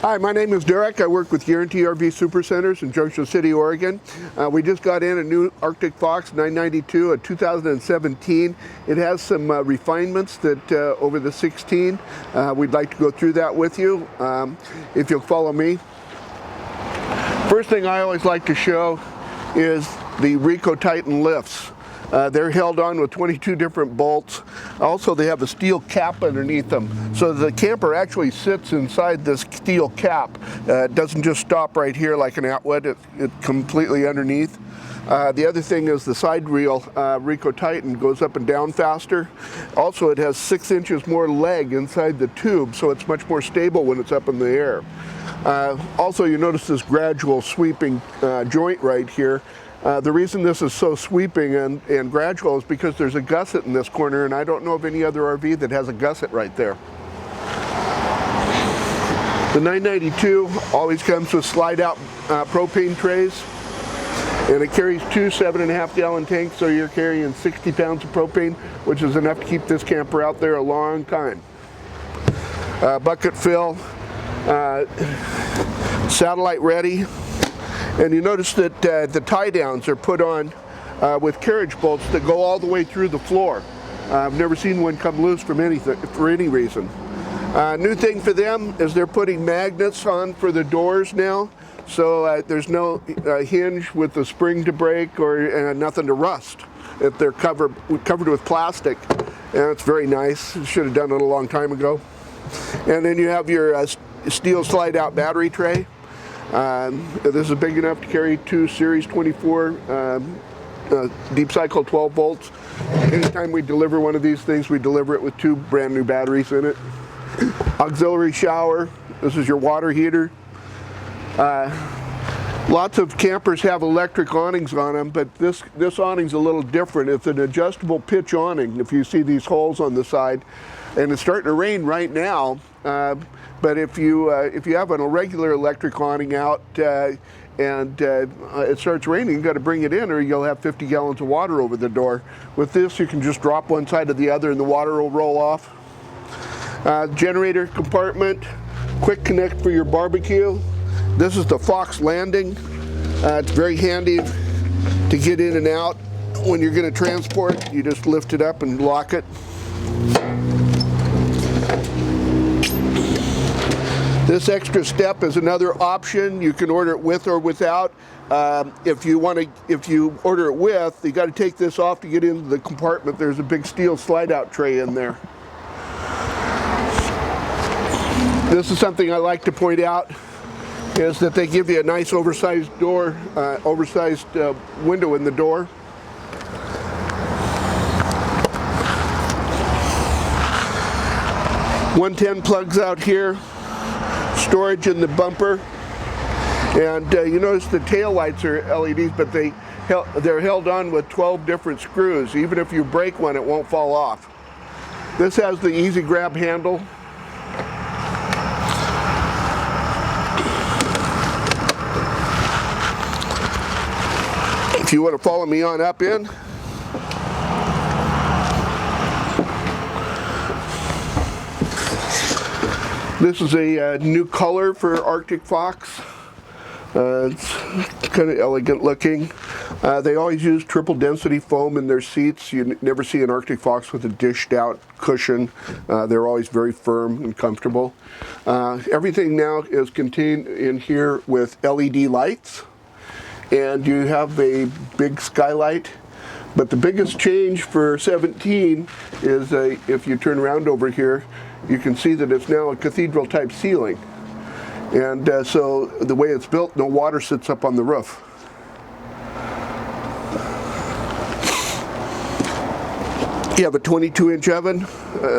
Hi, my name is Derek. I work with Guarantee RV Supercenters in Junction City, Oregon. We just got in a new Arctic Fox 992, a 2017. It has some refinements that over the 16. We'd like to go through that with you, if you'll follow me. First thing I always like to show is the Rico Titan lifts. They're held on with 22 different bolts. Also, they have a steel cap underneath them. So the camper actually sits inside this steel cap. It doesn't just stop right here like an Atwood, it's completely underneath. The other thing is the side reel, Rico Titan, goes up and down faster. Also, it has 6 inches more leg inside the tube, so it's much more stable when it's up in the air. Also, you notice this gradual sweeping joint right here. The reason this is so sweeping and gradual is because there's a gusset in this corner, and I don't know of any other RV that has a gusset right there. The 992 always comes with slide-out propane trays, and it carries 2 7.5-gallon tanks, so you're carrying 60 pounds of propane, which is enough to keep this camper out there a long time. Bucket fill, satellite ready. And you notice that the tie downs are put on with carriage bolts that go all the way through the floor. I've never seen one come loose for any reason. New thing for them is they're putting magnets on for the doors now, so there's no hinge with the spring to break or nothing to rust if they're covered with plastic. And it's very nice. Should have done it a long time ago. And then you have your steel slide out battery tray. This is big enough to carry 2 Series 24 deep cycle 12 volts. Anytime we deliver one of these things, we deliver it with 2 brand new batteries in it. Auxiliary shower. This is your water heater. Lots of campers have electric awnings on them, but this awning's a little different. It's an adjustable pitch awning. If you see these holes on the side, and it's starting to rain right now. But if you have an irregular electric awning out and it starts raining, you've got to bring it in or you'll have 50 gallons of water over the door. With this, you can just drop one side to the other and the water will roll off. Generator compartment, quick connect for your barbecue. This is the Fox landing. It's very handy to get in and out. When you're going to transport, you just lift it up and lock it. This extra step is another option. You can order it with or without. If you order it with, you got to take this off to get into the compartment. There's a big steel slide-out tray in there. This is something I like to point out, is that they give you a nice oversized door, window in the door. .110 plugs out here. Storage in the bumper, and you notice the tail lights are LEDs, but they're held on with 12 different screws. Even if you break one, it won't fall off. This has the easy grab handle. If you want to follow me on up in. This is a new color for Arctic Fox. It's kind of elegant looking. They always use triple density foam in their seats. You never see an Arctic Fox with a dished out cushion. They're always very firm and comfortable. Everything now is contained in here with LED lights. And you have a big skylight. But the biggest change for 17 is if you turn around over here, you can see that it's now a cathedral type ceiling. And so the way it's built, no water sits up on the roof. You have a 22-inch oven.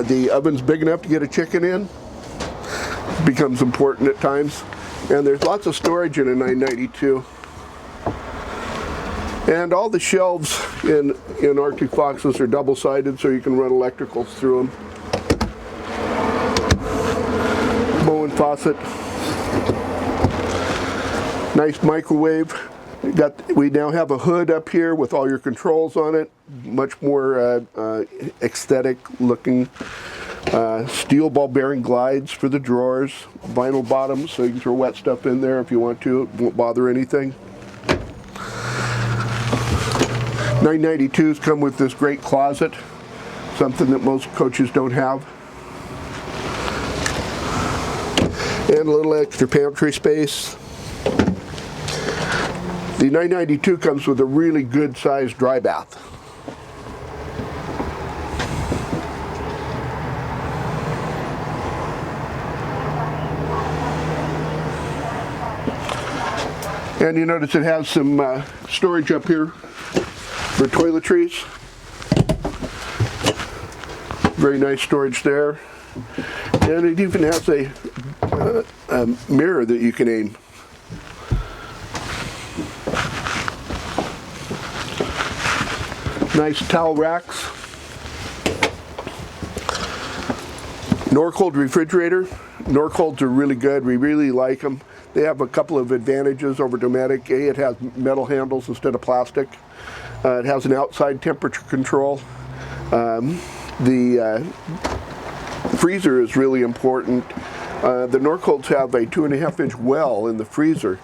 The oven's big enough to get a chicken in. It becomes important at times. And there's lots of storage in a 992. And all the shelves in Arctic Foxes are double-sided, so you can run electricals through them. Faucet. Nice microwave. We now have a hood up here with all your controls on it. Much more aesthetic looking. Steel ball bearing glides for the drawers, vinyl bottoms so you can throw wet stuff in there if you want to, it won't bother anything. 992s come with this great closet, something that most coaches don't have. And a little extra pantry space. The 992 comes with a really good sized dry bath. And you notice it has some storage up here for toiletries. Very nice storage there. And it even has a mirror that you can aim. Nice towel racks. Norcold refrigerator. Norcolds are really good. We really like them. They have a couple of advantages over Dometic. A, it has metal handles instead of plastic. It has an outside temperature control. The freezer is really important. The Norcolds have a 2.5-inch well in the freezer.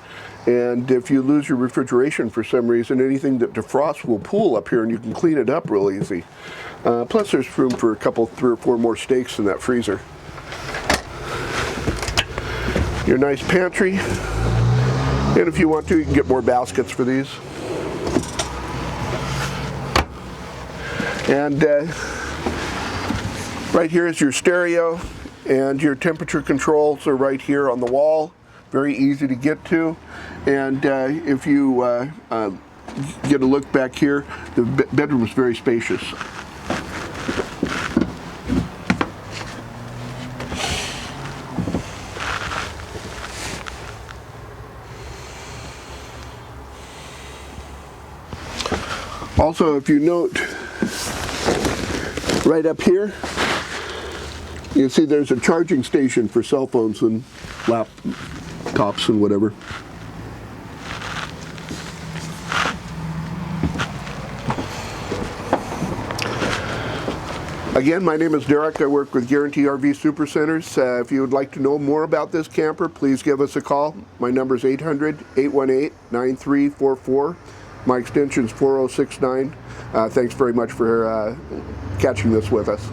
And if you lose your refrigeration for some reason, anything that defrosts will pool up here and you can clean it up real easy. Plus there's room for a couple, 3 or 4 more steaks in that freezer. Your nice pantry, and if you want to, you can get more baskets for these. And right here is your stereo, and your temperature controls are right here on the wall. Very easy to get to. And if you get a look back here, the bedroom is very spacious. Also, if you note, right up here, you see there's a charging station for cell phones and laptops and whatever. Again, my name is Derek. I work with Guarantee RV Supercenters. If you would like to know more about this camper, please give us a call. My number is 800-818-9344. My extension is 4069. Thanks very much for catching this with us.